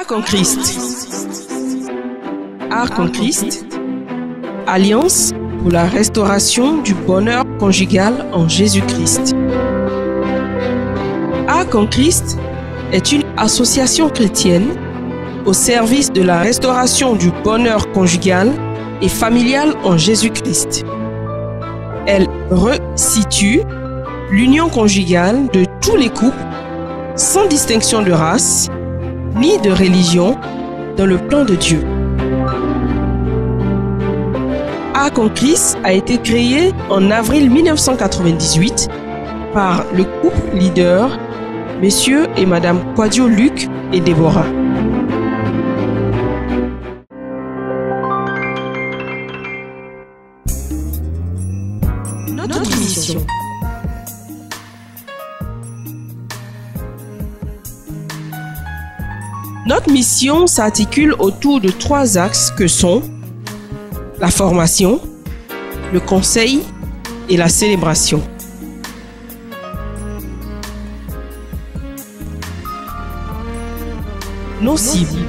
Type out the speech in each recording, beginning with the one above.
Arc en Christ. Arc en Christ. Alliance pour la restauration du bonheur conjugal en Jésus-Christ. Arc en Christ est une association chrétienne au service de la restauration du bonheur conjugal et familial en Jésus-Christ. Elle resitue l'union conjugale de tous les couples sans distinction de race ni de religion dans le plan de Dieu. Arc en Christ a été créé en avril 1998 par le couple leader Messieurs et Madame Quadio Luc et Déborah. Notre mission. Notre mission s'articule autour de 3 axes que sont la formation, le conseil et la célébration. Nos cibles.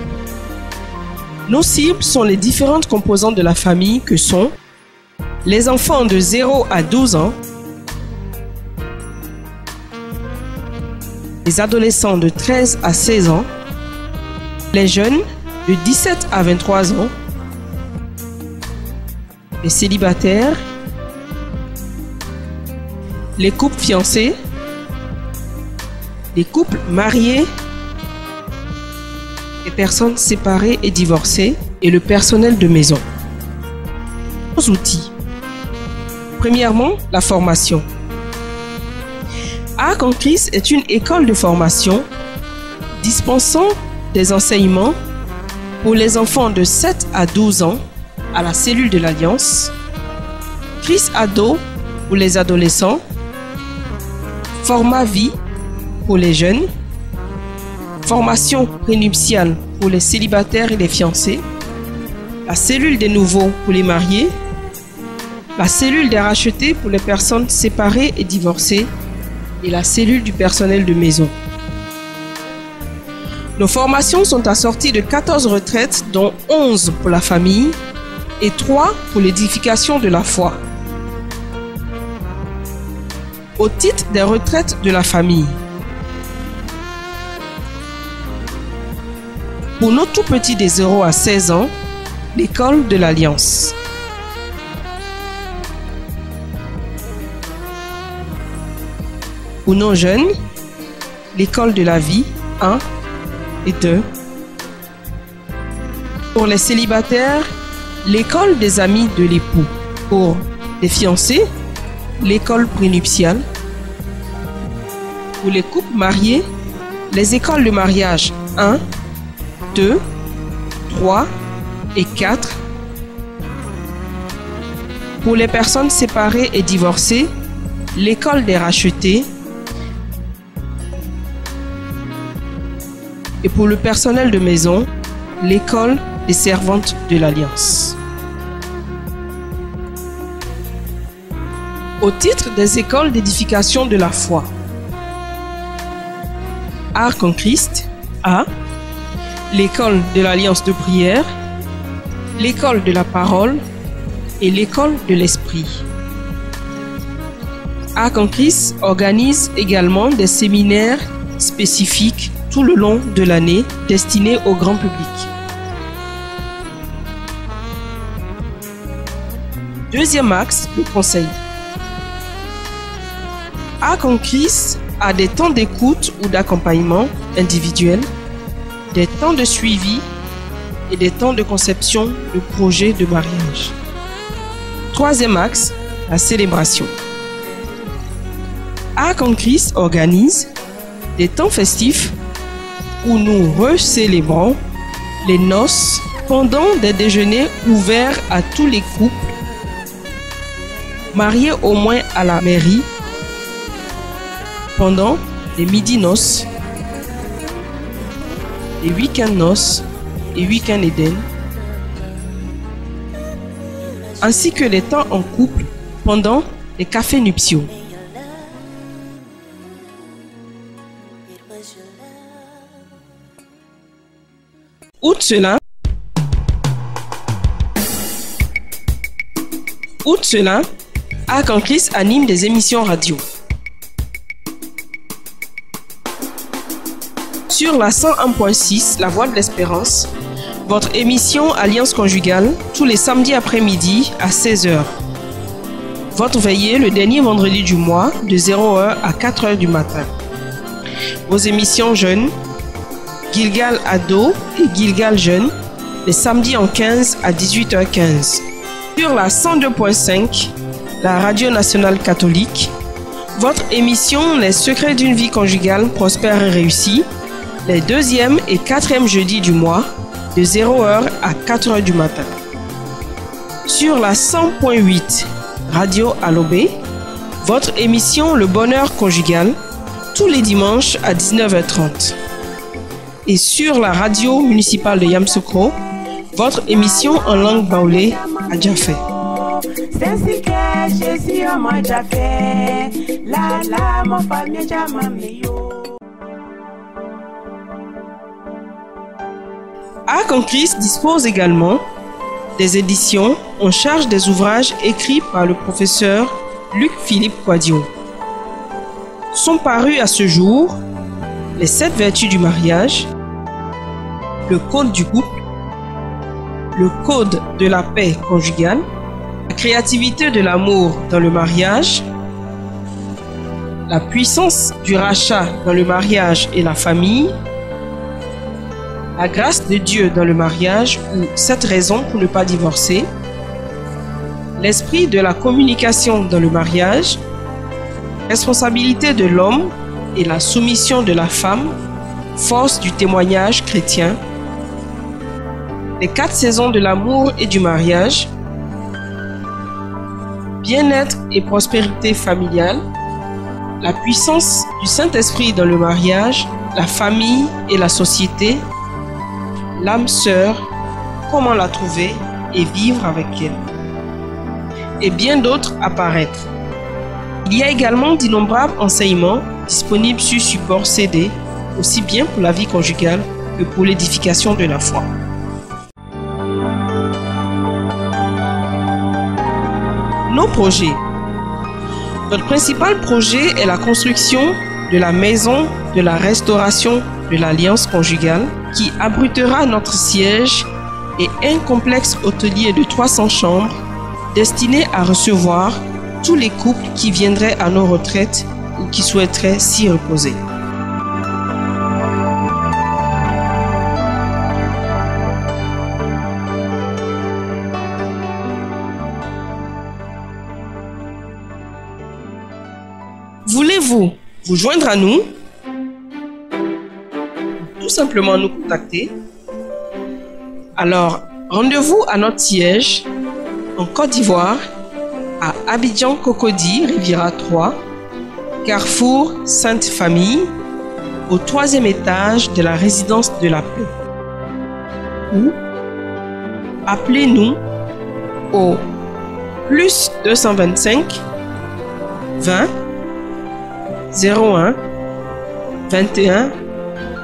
Nos cibles sont les différentes composantes de la famille que sont les enfants de 0 à 12 ans, les adolescents de 13 à 16 ans, les jeunes de 17 à 23 ans, les célibataires, les couples fiancés, les couples mariés, les personnes séparées et divorcées et le personnel de maison. Nos outils. Premièrement, la formation. Arc en Christ est une école de formation dispensant des enseignements pour les enfants de 7 à 12 ans à la cellule de l'Alliance, Christ Ado pour les adolescents, format vie pour les jeunes, formation prénuptiale pour les célibataires et les fiancés, la cellule des nouveaux pour les mariés, la cellule des rachetés pour les personnes séparées et divorcées et la cellule du personnel de maison. Nos formations sont assorties de 14 retraites, dont 11 pour la famille et 3 pour l'édification de la foi. Au titre des retraites de la famille, pour nos tout petits des 0 à 16 ans, l'école de l'Alliance. Pour nos jeunes, l'école de la vie 1 et 2. Pour les célibataires, l'école des amis de l'époux. Pour les fiancés, l'école prénuptiale. Pour les couples mariés, les écoles de mariage 1, 2, 3 et 4. Pour les personnes séparées et divorcées, l'école des rachetés. Et pour le personnel de maison, l'école des servantes de l'Alliance. Au titre des écoles d'édification de la foi, Arc en Christ A, l'école de l'Alliance de prière, l'école de la parole et l'école de l'esprit. Arc en Christ organise également des séminaires spécifiques tout le long de l'année destinés au grand public. Deuxième axe, le conseil. Arc en Christ a des temps d'écoute ou d'accompagnement individuel, des temps de suivi et des temps de conception de projets de mariage. Troisième axe, la célébration. Arc en Christ organise des temps festifs où nous recélébrons les noces pendant des déjeuners ouverts à tous les couples mariés au moins à la mairie, pendant les midi noces, les week-ends noces et week-ends Éden, ainsi que les temps en couple pendant les cafés nuptiaux. Outre cela, Arc en Christ anime des émissions radio. Sur la 101.6, La Voix de l'Espérance, votre émission Alliance Conjugale, tous les samedis après-midi à 16h. Votre veillée le dernier vendredi du mois de 0h à 4h du matin. Vos émissions jeunes, Gilgal Ado et Gilgal Jeune, les samedis en 15 à 18h15. Sur la 102.5, la Radio Nationale Catholique, votre émission Les Secrets d'une vie conjugale prospère et réussie, les 2e et 4e jeudis du mois, de 0h à 4h du matin. Sur la 100.8, Radio Alobé, votre émission Le Bonheur Conjugal, tous les dimanches à 19h30. Et sur la radio municipale de Yamoussoukro, votre émission en langue baoulé à Djafé. Arc en Christ dispose également des éditions en charge des ouvrages écrits par le professeur Luc-Philippe Quadio. Sont parus à ce jour les 7 vertus du mariage, le code du couple, le code de la paix conjugale, la créativité de l'amour dans le mariage, la puissance du rachat dans le mariage et la famille, la grâce de Dieu dans le mariage ou 7 raisons pour ne pas divorcer, l'esprit de la communication dans le mariage, responsabilité de l'homme et la soumission de la femme, force du témoignage chrétien, les 4 saisons de l'amour et du mariage, bien-être et prospérité familiale, la puissance du Saint-Esprit dans le mariage, la famille et la société, l'âme sœur, comment la trouver et vivre avec elle. Et bien d'autres à paraître. Il y a également d'innombrables enseignements disponibles sur support CD, aussi bien pour la vie conjugale que pour l'édification de la foi. Nos projets. Notre principal projet est la construction de la maison de la restauration de l'Alliance conjugale qui abritera notre siège et un complexe hôtelier de 300 chambres destiné à recevoir tous les couples qui viendraient à nos retraites ou qui souhaiteraient s'y reposer. Voulez-vous vous joindre à nous? Tout simplement nous contacter. Alors, rendez-vous à notre siège en Côte d'Ivoire, à Abidjan Cocody, Riviera 3, Carrefour Sainte-Famille, au 3e étage de la résidence de la paix. Ou appelez-nous au plus 225 20 01 21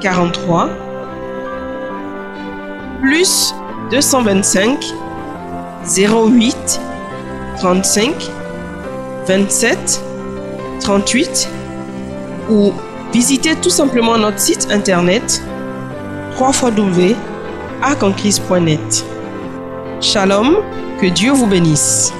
43 plus 225 08 35 27 38 ou visitez tout simplement notre site internet www.arcenchrist.net. Shalom, que Dieu vous bénisse.